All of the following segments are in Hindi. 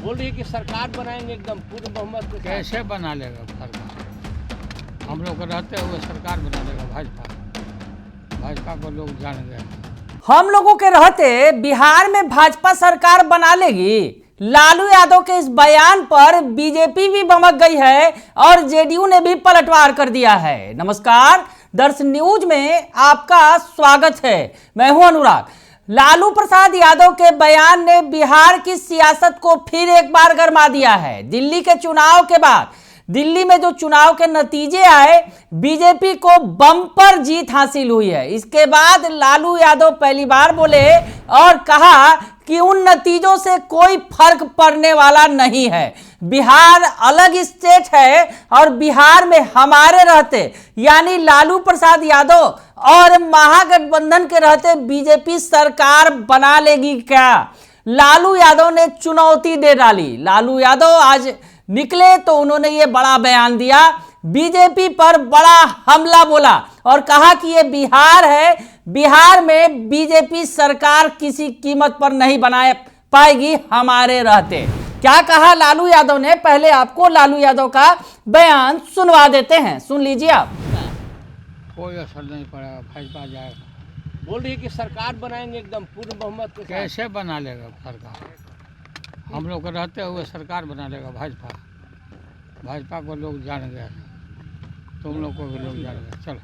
बोल रही है कि सरकार बनाएंगे एकदम पूर्ण बहुमत के साथ। कैसे बना लेगा सरकार? हम लोग रहते हुए सरकार बना लेगा भाजपा को लोग जान गए। हम लोगों के रहते बिहार में भाजपा सरकार बना लेगी। लालू यादव के इस बयान पर बीजेपी भी भड़क गई है और जेडीयू ने भी पलटवार कर दिया है। नमस्कार, दर्शन न्यूज में आपका स्वागत है। मैं हूं अनुराग। लालू प्रसाद यादव के बयान ने बिहार की सियासत को फिर एक बार गरमा दिया है। दिल्ली के चुनाव के बाद दिल्ली में जो चुनाव के नतीजे आए, बीजेपी को बम्पर जीत हासिल हुई है। इसके बाद लालू यादव पहली बार बोले और कहा कि उन नतीजों से कोई फर्क पड़ने वाला नहीं है। बिहार अलग स्टेट है और बिहार में हमारे रहते यानी लालू प्रसाद यादव और महागठबंधन के रहते बीजेपी सरकार बना लेगी क्या? लालू यादव ने चुनौती दे डाली। लालू यादव आज निकले तो उन्होंने ये बड़ा बयान दिया, बीजेपी पर बड़ा हमला बोला और कहा कि ये बिहार है, बिहार में बीजेपी सरकार किसी कीमत पर नहीं बना पाएगी हमारे रहते। क्या कहा लालू यादव ने, पहले आपको लालू यादव का बयान सुनवा देते हैं, सुन लीजिए आप। कोई असर नहीं पड़ेगा, भाजपा जाएगा। बोल रही है कि सरकार बनाएंगे एकदम पूर्ण बहुमत के साथ। कैसे बना लेगा सरकार? हम लोग रहते हुए सरकार बना लेगा भाजपा को लोग जान गए। तुम लोग को भी लोग जान गए। चलो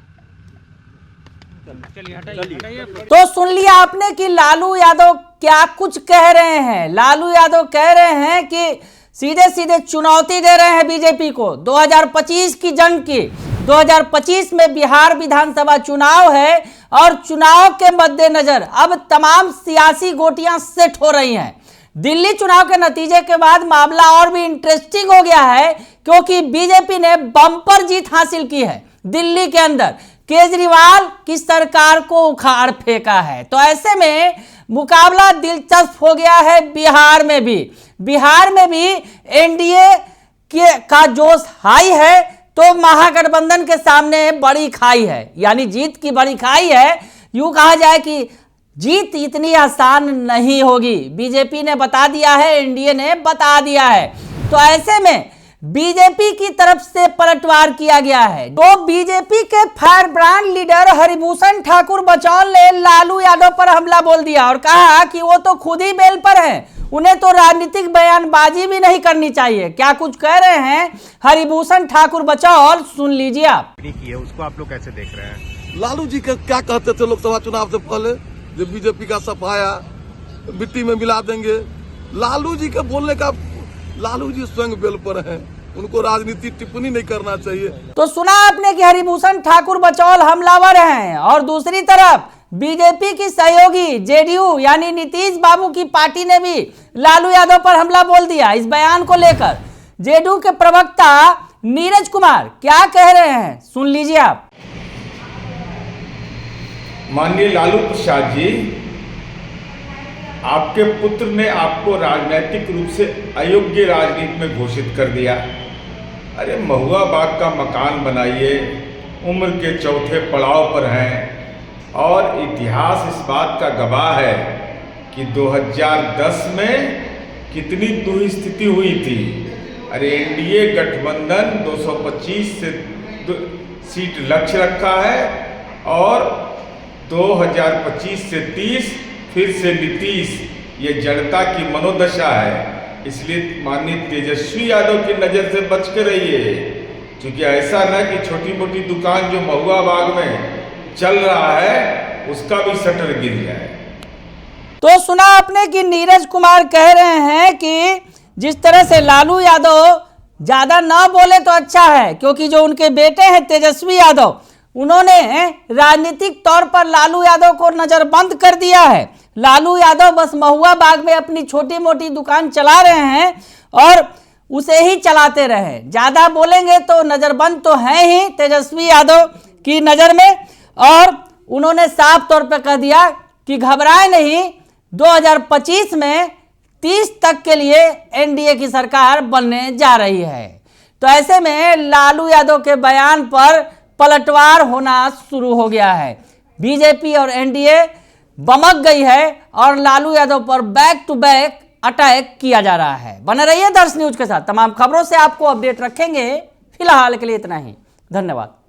तो सुन लिया आपने कि लालू यादव क्या कुछ कह रहे हैं। लालू यादव कह रहे हैं कि सीधे सीधे चुनौती दे रहे हैं बीजेपी को 2025 की जंग की। 2025 में बिहार विधानसभा चुनाव है और चुनाव के मद्देनजर अब तमाम सियासी गोटियां सेट हो रही हैं। दिल्ली चुनाव के नतीजे के बाद मामला और भी इंटरेस्टिंग हो गया है क्योंकि बीजेपी ने बम्पर जीत हासिल की है। दिल्ली के अंदर केजरीवाल की सरकार को उखाड़ फेंका है। तो ऐसे में मुकाबला दिलचस्प हो गया है बिहार में भी। बिहार में भी एनडीए का जोश हाई है तो महागठबंधन के सामने बड़ी खाई है, यानी जीत की बड़ी खाई है। यूं कहा जाए कि जीत इतनी आसान नहीं होगी, बीजेपी ने बता दिया है, एनडीए ने बता दिया है। तो ऐसे में बीजेपी की तरफ से पलटवार किया गया है। तो बीजेपी के fire brand leader Haribhushan Thakur Bachaul ने लालू यादव पर हमला बोल दिया और कहा कि वो तो खुद ही बेल पर हैं, उन्हें तो राजनीतिक बयानबाजी भी नहीं करनी चाहिए। क्या कुछ कह रहे हैं हरिभूषण ठाकुर बचौल, सुन लीजिए आप। उसको आप लोग कैसे देख रहे हैं? लालू जी का क्या कहते थे लोकसभा चुनाव से पहले, जब बीजेपी का सफाया मिट्टी में मिला देंगे। लालू जी के बोलने का, लालू जी स्वयं बेल पर हैं, उनको राजनीति टिप्पणी नहीं करना चाहिए। तो सुना आपने कि हरिभूषण ठाकुर बचौल हमलावर हैं और दूसरी तरफ बीजेपी की सहयोगी जेडीयू यानी नीतीश बाबू की पार्टी ने भी लालू यादव पर हमला बोल दिया। इस बयान को लेकर जेडीयू के प्रवक्ता नीरज कुमार क्या कह रहे हैं, सुन लीजिए आप। माननीय लालू प्रसाद जी, आपके पुत्र ने आपको राजनीतिक रूप से अयोग्य राजनीति में घोषित कर दिया। अरे महुआ बाग का मकान बनाइए, उम्र के चौथे पड़ाव पर हैं और इतिहास इस बात का गवाह है कि 2010 में कितनी दुस्थिति हुई थी। अरे एनडीए गठबंधन 225 से सीट लक्ष्य रखा है और 2025 से 30 फिर से नीतीश, ये जनता की मनोदशा है। इसलिए माननीय तेजस्वी यादव की नज़र से बच कर रहिए, क्योंकि ऐसा ना कि छोटी मोटी दुकान जो महुआ बाग में चल रहा है उसका भी शटर गिर जाए। तो सुना आपने कि नीरज कुमार कह रहे हैं कि जिस तरह से लालू यादव ज्यादा ना बोले तो अच्छा है, क्योंकि जो उनके बेटे हैं तेजस्वी यादव, उन्होंने राजनीतिक तौर पर लालू यादव को नजरबंद कर दिया है। लालू यादव बस महुआ बाग में अपनी छोटी मोटी दुकान चला रहे हैं और उसे ही चलाते रहे। ज्यादा बोलेंगे तो नजरबंद तो है ही तेजस्वी यादव की नजर में। और उन्होंने साफ तौर पर कह दिया कि घबराए नहीं, 2025 में 30 तक के लिए एनडीए की सरकार बनने जा रही है। तो ऐसे में लालू यादव के बयान पर पलटवार होना शुरू हो गया है। बीजेपी और एनडीए बमक गई है और लालू यादव पर बैक टू बैक अटैक किया जा रहा है। बने रहिए दर्श न्यूज के साथ, तमाम खबरों से आपको अपडेट रखेंगे। फिलहाल के लिए इतना ही, धन्यवाद।